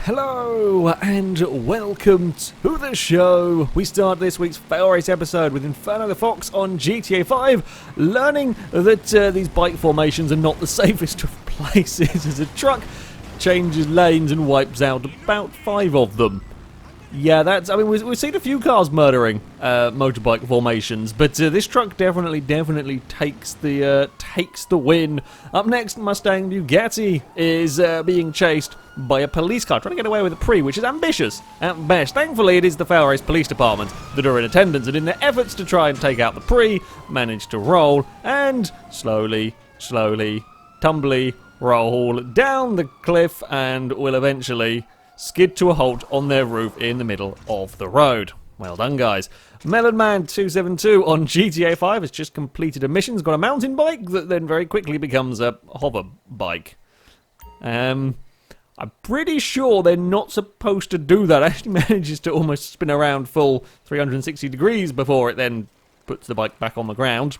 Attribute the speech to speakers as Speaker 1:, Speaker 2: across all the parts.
Speaker 1: Hello and welcome to the show. We start this week's FailRace episode with Inferno the Fox on GTA 5, learning that these bike formations are not the safest of places as a truck changes lanes and wipes out about 5 of them. Yeah, we've seen a few cars murdering motorbike formations, but this truck definitely takes the win. Up next, Mustang Bugatti is being chased by a police car, trying to get away with a Pre, which is ambitious at best. Thankfully, it is the FailRace Police Department that are in attendance, and in their efforts to try and take out the Pre, manage to roll and slowly, tumbly roll down the cliff and will eventually skid to a halt on their roof in the middle of the road. Well done, guys. Melon Man 272 on GTA 5 has just completed a mission. He's got a mountain bike that then very quickly becomes a hover bike. I'm pretty sure they're not supposed to do that. It actually manages to almost spin around full 360 degrees before it then puts the bike back on the ground.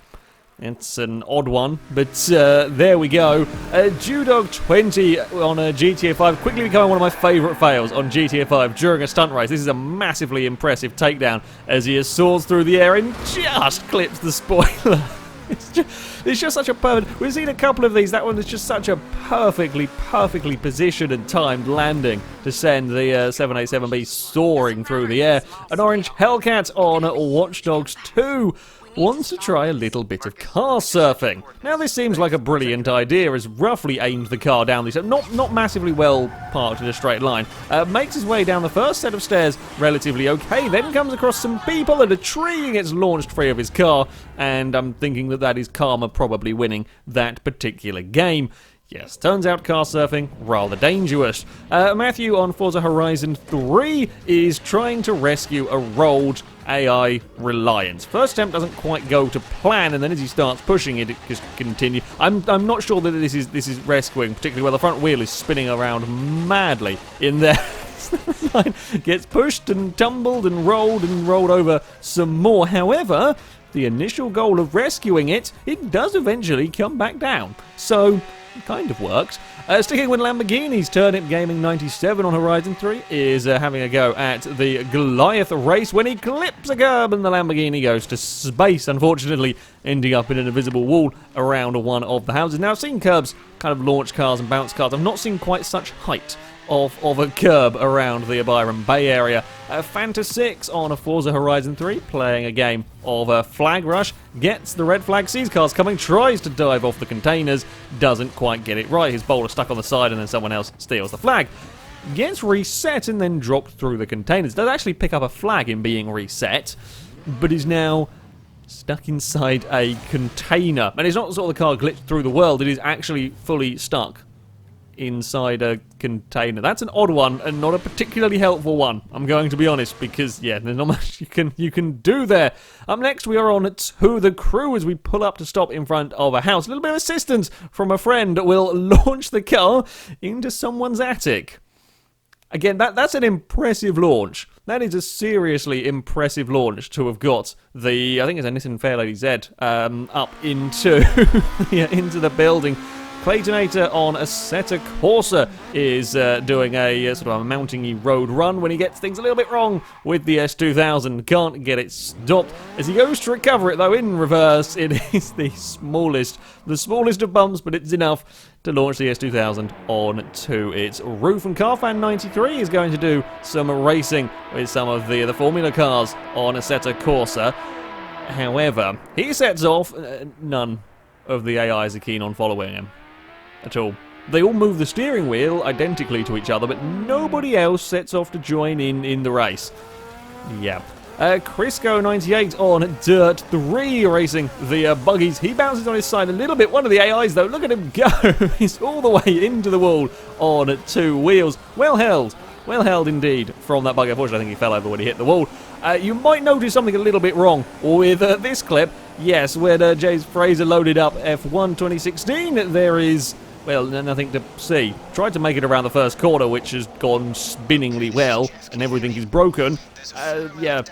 Speaker 1: It's an odd one, but there we go. Judog 20 on GTA 5, quickly becoming one of my favourite fails on GTA 5 during a stunt race. This is a massively impressive takedown as he soars through the air and just clips the spoiler. It's just such a perfect... We've seen a couple of these. That one is just such a perfectly positioned and timed landing to send the 787B soaring through the air. An orange Hellcat on Watch Dogs 2 wants to try a little bit of car surfing. Now this seems like a brilliant idea, as roughly aimed the car down these, not massively well parked in a straight line, makes his way down the first set of stairs relatively okay, then comes across some people and a tree and gets launched free of his car, and I'm thinking that is karma probably winning that particular game. Yes, turns out car surfing, rather dangerous. Matthew on Forza Horizon 3 is trying to rescue a rolled AI Reliance. First attempt doesn't quite go to plan, and then as he starts pushing it just continues. I'm not sure that this is rescuing, particularly where the front wheel is spinning around madly in there. Gets pushed and tumbled and rolled over some more. However, the initial goal of rescuing it does eventually come back down. So it kind of works. Sticking with Lamborghinis, Turnip Gaming 97 on Horizon 3 is having a go at the Goliath race when he clips a curb and the Lamborghini goes to space, unfortunately ending up in an invisible wall around one of the houses. Now, I've seen curbs kind of launch cars and bounce cars. I've not seen quite such height of a curb around the Byron Bay area. Fanta 6 on a Forza Horizon 3, playing a game of Flag Rush, gets the red flag, sees cars coming, tries to dive off the containers, doesn't quite get it right. His boulder stuck on the side and then someone else steals the flag. Gets reset and then dropped through the containers. Does actually pick up a flag in being reset, but is now stuck inside a container. And it's not sort of the car glitched through the world, it is actually fully stuck inside a container. That's an odd one and not a particularly helpful one, I'm going to be honest, because yeah, there's not much you can do there. Up next we are on to the crew as we pull up to stop in front of a house. A little bit of assistance from a friend will launch the car into someone's attic. Again, that's an impressive launch. That is a seriously impressive launch to have got the, I think it's a Nissan Fairlady Z, up into into the building. Claytonator on Assetto Corsa is doing a sort of a mounting-y road run when he gets things a little bit wrong with the S2000. Can't get it stopped. As he goes to recover it, though, in reverse, it is the smallest of bumps, but it's enough to launch the S2000 onto its roof. And Carfan93 is going to do some racing with some of the Formula cars on Assetto Corsa. However, he sets off. None of the AIs are keen on following him at all. They all move the steering wheel identically to each other, but nobody else sets off to join in the race. Yeah. Crisco98 on Dirt 3 racing the buggies. He bounces on his side a little bit. One of the AIs, though, look at him go. He's all the way into the wall on 2 wheels. Well held indeed from that buggy. Unfortunately, I think he fell over when he hit the wall. You might notice something a little bit wrong with this clip. Yes, when James Fraser loaded up F1 2016, there is, well, nothing to see. Tried to make it around the first corner, which has gone spinningly well, and everything is broken. Yeah,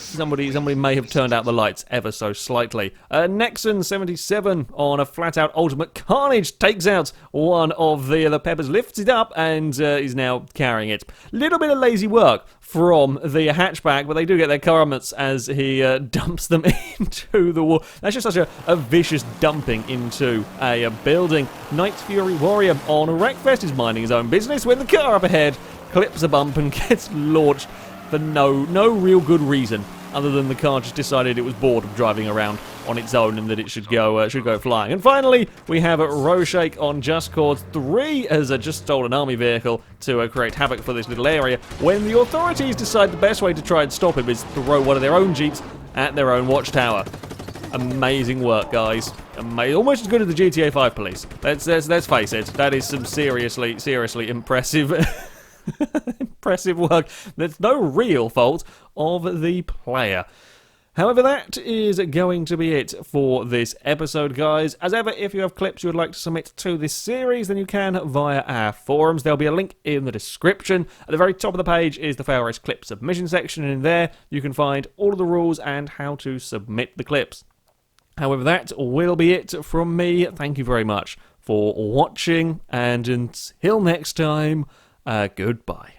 Speaker 1: Somebody may have turned out the lights ever so slightly. Nexon77 on a flat-out ultimate carnage takes out one of the Peppers, lifts it up, and is now carrying it. Little bit of lazy work from the hatchback, but they do get their karmas as he dumps them into the wall. That's just such a vicious dumping into a building. Night Fury Warrior on Wreckfest is minding his own business when the car up ahead clips a bump and gets launched for no real good reason, other than the car just decided it was bored of driving around on its own and that it should go flying. And finally, we have Roshake on Just Cause 3 as just stole an army vehicle to create havoc for this little area, when the authorities decide the best way to try and stop him is to throw one of their own jeeps at their own watchtower. Amazing work, guys. Almost as good as the GTA 5 police. Let's face it, that is some seriously impressive impressive work. That's no real fault of the player. However, that is going to be it for this episode, guys. As ever, if you have clips you would like to submit to this series, then you can via our forums. There'll be a link in the description. At the very top of the page is the FailRace clip submission section, and in there you can find all of the rules and how to submit the clips. However, that will be it from me. Thank you very much for watching, and until next time, goodbye.